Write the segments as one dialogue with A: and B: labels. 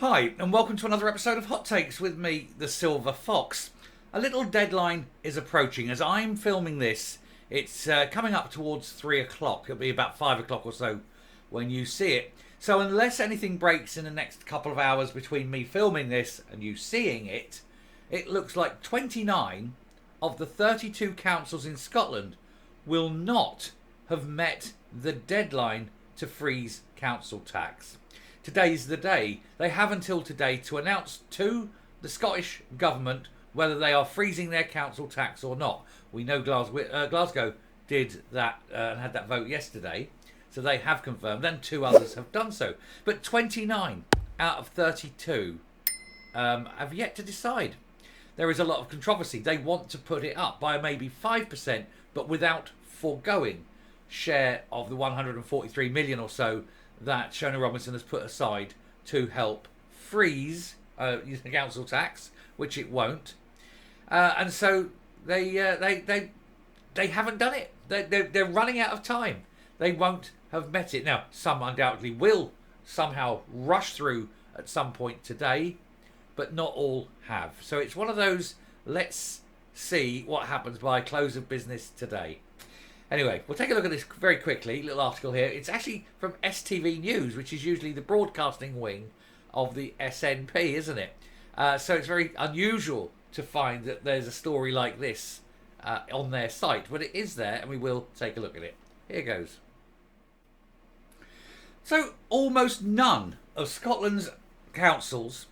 A: Hi, and welcome to another episode of Hot Takes with me, the Silver Fox. A little deadline is approaching. As I'm filming this, it's coming up towards 3 o'clock. It'll be about 5 o'clock or so when you see it. So unless anything breaks in the next couple of hours between me filming this and you seeing it, it looks like 29 of the 32 councils in Scotland will not have met the deadline to freeze council tax. Today's the day. They have until today to announce to the Scottish Government whether they are freezing their council tax or not. We know Glasgow did that and had that vote yesterday, so they have confirmed, and 2 others have done so. But 29 out of 32 have yet to decide. There is a lot of controversy. They want to put it up by maybe 5%, but without foregoing share of the 143 million or so that Shona Robinson has put aside to help freeze the council tax, which it won't. And so they haven't done it. They're running out of time. They won't have met it. Now, some undoubtedly will somehow rush through at some point today, but not all have. So it's one of those, let's see what happens by close of business today. Anyway, we'll take a look at this very quickly, little article here. It's actually from STV News, which is usually the broadcasting wing of the SNP, isn't it? So it's very unusual to find that there's a story like this on their site, but it is there, and we will take a look at it. Here goes. So almost none of Scotland's councils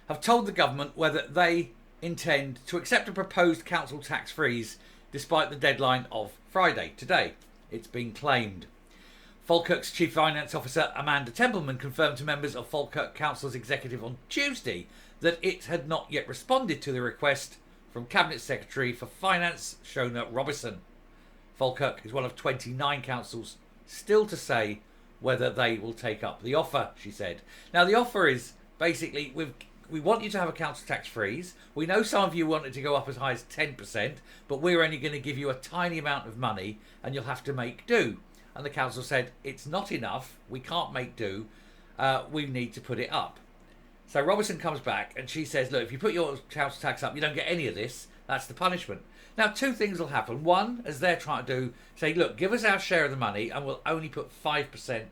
A: have told the government whether they intend to accept a proposed council tax freeze despite the deadline of Friday, today. It's been claimed. Falkirk's Chief Finance Officer Amanda Templeman confirmed to members of Falkirk Council's executive on Tuesday that it had not yet responded to the request from Cabinet Secretary for Finance Shona Robinson. Falkirk is one of 29 councils still to say whether they will take up the offer, she said. Now, the offer is basically, we want you to have a council tax freeze. We know some of you want it to go up as high as 10%, but we're only going to give you a tiny amount of money and you'll have to make do. And the council said, it's not enough. We can't make do. We need to put it up. So Robinson comes back and she says, look, if you put your council tax up, you don't get any of this. That's the punishment. Now, 2 things will happen. One, as they're trying to do, say, look, give us our share of the money and we'll only put 5%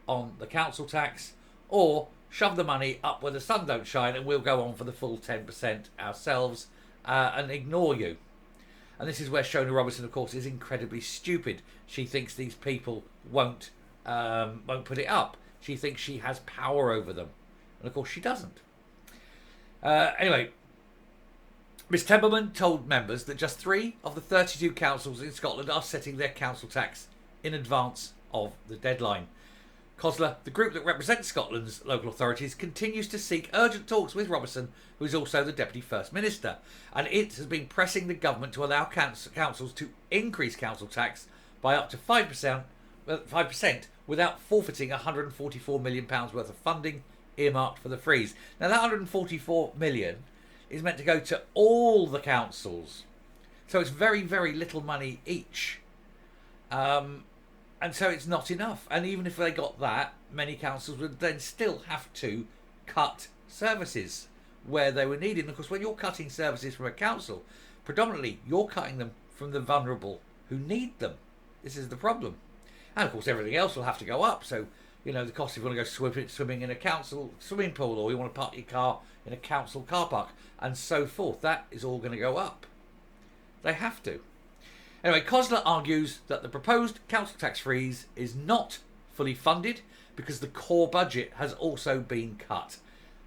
A: on the council tax, or shove the money up where the sun don't shine and we'll go on for the full 10% ourselves and ignore you. And this is where Shona Robinson, of course, is incredibly stupid. She thinks these people won't put it up. She thinks she has power over them. And of course she doesn't. Anyway, Ms Templeman told members that just 3 of the 32 councils in Scotland are setting their council tax in advance of the deadline. COSLA, the group that represents Scotland's local authorities, continues to seek urgent talks with Robinson, who is also the Deputy First Minister. And it has been pressing the government to allow councils to increase council tax by up to 5% without forfeiting £144 million worth of funding earmarked for the freeze. Now, that £144 million is meant to go to all the councils. So it's very, very little money each. And so it's not enough. And even if they got that, many councils would then still have to cut services where they were needed. And of course, when you're cutting services from a council, predominantly you're cutting them from the vulnerable who need them. This is the problem. And of course, everything else will have to go up. So, you know, the cost if you want to go swimming in a council swimming pool, or you want to park your car in a council car park, and so forth, that is all going to go up. They have to. Anyway, COSLA argues that the proposed council tax freeze is not fully funded because the core budget has also been cut.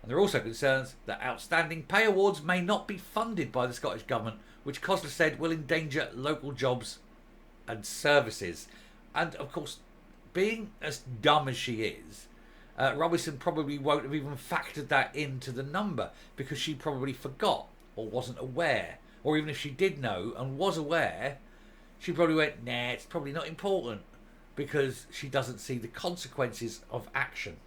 A: And there are also concerns that outstanding pay awards may not be funded by the Scottish Government, which COSLA said will endanger local jobs and services. And of course, being as dumb as she is, Robinson probably won't have even factored that into the number because she probably forgot or wasn't aware. Or even if she did know and was aware, she probably went, nah, it's probably not important, because she doesn't see the consequences of action.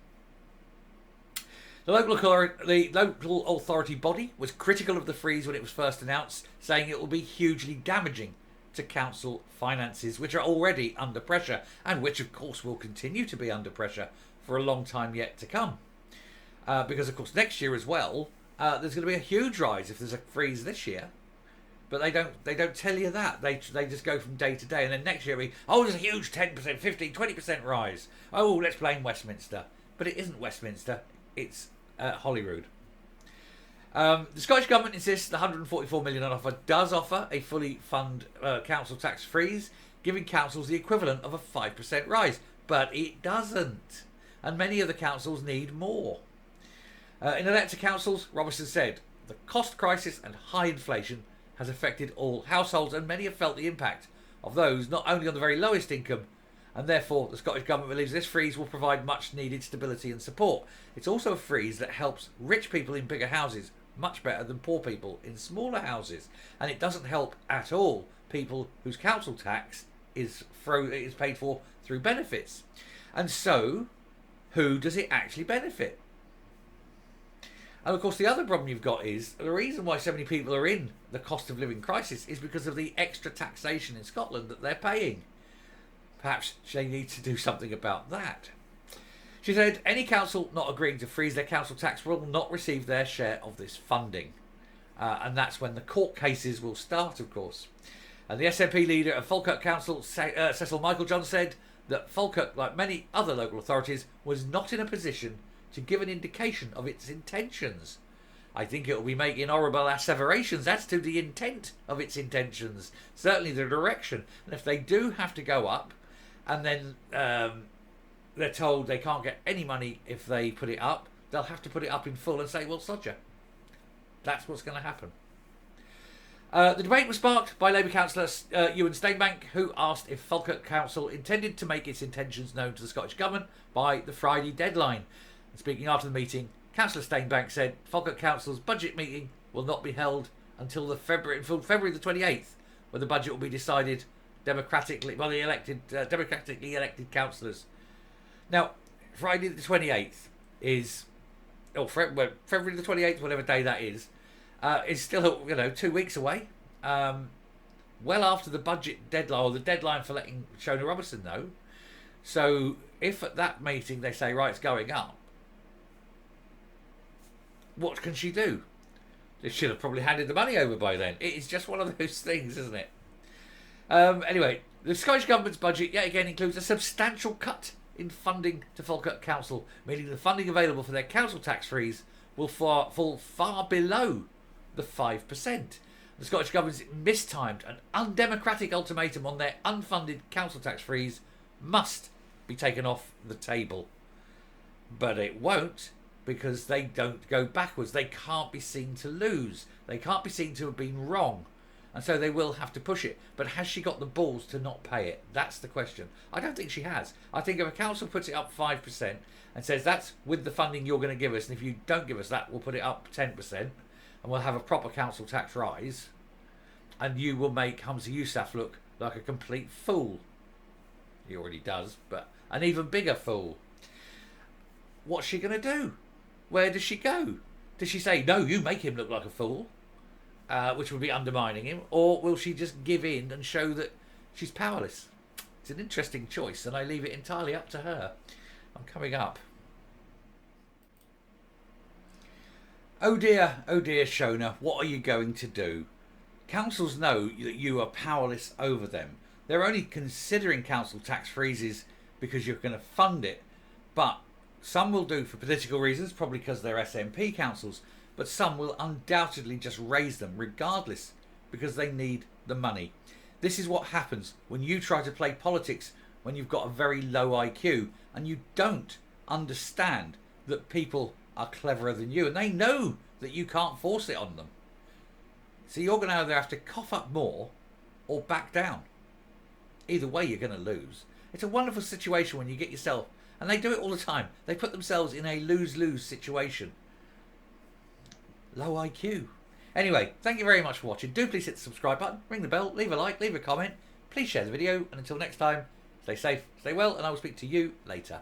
A: The local authority body was critical of the freeze when it was first announced, saying it will be hugely damaging to council finances, which are already under pressure, and which of course will continue to be under pressure for a long time yet to come. because of course next year as well, there's going to be a huge rise if there's a freeze this year. But they don't tell you that. They just go from day to day, and then next year there's a huge 10%, 15%, 20% rise. Oh, let's blame Westminster. But it isn't Westminster, it's Holyrood. The Scottish Government insists the £144 million offer does offer a fully fund council tax freeze, giving councils the equivalent of a 5% rise. But it doesn't. And many of the councils need more. In a letter to councils, Robertson said, the cost crisis and high inflation has affected all households, and many have felt the impact of those not only on the very lowest income, and therefore the Scottish Government believes this freeze will provide much needed stability and support. It's also a freeze that helps rich people in bigger houses much better than poor people in smaller houses, and it doesn't help at all people whose council tax is paid for through benefits. And so, who does it actually benefit? And of course the other problem you've got is the reason why so many people are in the cost of living crisis is because of the extra taxation in Scotland that they're paying. Perhaps they need to do something about that. She said any council not agreeing to freeze their council tax will not receive their share of this funding. And that's when the court cases will start, of course. And the SNP leader of Falkirk Council, Cecil Michael-John, said that Falkirk, like many other local authorities, was not in a position to give an indication of its intentions. I think it will be making horrible asseverations as to the intent of its intentions, certainly the direction. And if they do have to go up, and then they're told they can't get any money if they put it up, they'll have to put it up in full and say, well, sod ya. That's what's going to happen. The debate was sparked by Labour councillor Ewan Steenbank, who asked if Falkirk Council intended to make its intentions known to the Scottish Government by the Friday deadline. And speaking after the meeting, Councillor Steenbank said Falkirk Council's budget meeting will not be held until February the 28th, where the budget will be decided democratically by the democratically elected councillors. Now, Friday the 28th is, February the 28th, whatever day that is still 2 weeks away. Well after the budget deadline, or the deadline for letting Shona Robertson know. So if at that meeting they say, right, it's going up, what can she do? They should have probably handed the money over by then. It is just one of those things, isn't it? Anyway, the Scottish Government's budget yet again includes a substantial cut in funding to Falkirk Council, meaning the funding available for their council tax freeze will fall far below the 5%. The Scottish Government's mistimed and undemocratic ultimatum on their unfunded council tax freeze must be taken off the table. But it won't, because they don't go backwards. They can't be seen to lose. They can't be seen to have been wrong. And so they will have to push it. But has she got the balls to not pay it? That's the question. I don't think she has. I think if a council puts it up 5% and says that's with the funding you're going to give us, and if you don't give us that, we'll put it up 10%, and we'll have a proper council tax rise, and you will make Humza Yousaf look like a complete fool. He already does, but an even bigger fool. What's she going to do? Where does she go? Does she say, no, you make him look like a fool, which would be undermining him, or will she just give in and show that she's powerless? It's an interesting choice, and I leave it entirely up to her. I'm coming up. Oh dear, Shona, what are you going to do? Councils know that you are powerless over them. They're only considering council tax freezes because you're going to fund it, but some will do for political reasons, probably because they're SNP councils, but some will undoubtedly just raise them regardless because they need the money. This is what happens when you try to play politics when you've got a very low IQ and you don't understand that people are cleverer than you, and they know that you can't force it on them. So you're going to either have to cough up more or back down. Either way, you're going to lose. It's a wonderful situation when you get yourself, and they do it all the time, they put themselves in a lose-lose situation. Low IQ. Anyway, thank you very much for watching. Do please hit the subscribe button, ring the bell, leave a like, leave a comment. Please share the video, and until next time, stay safe, stay well, and I will speak to you later.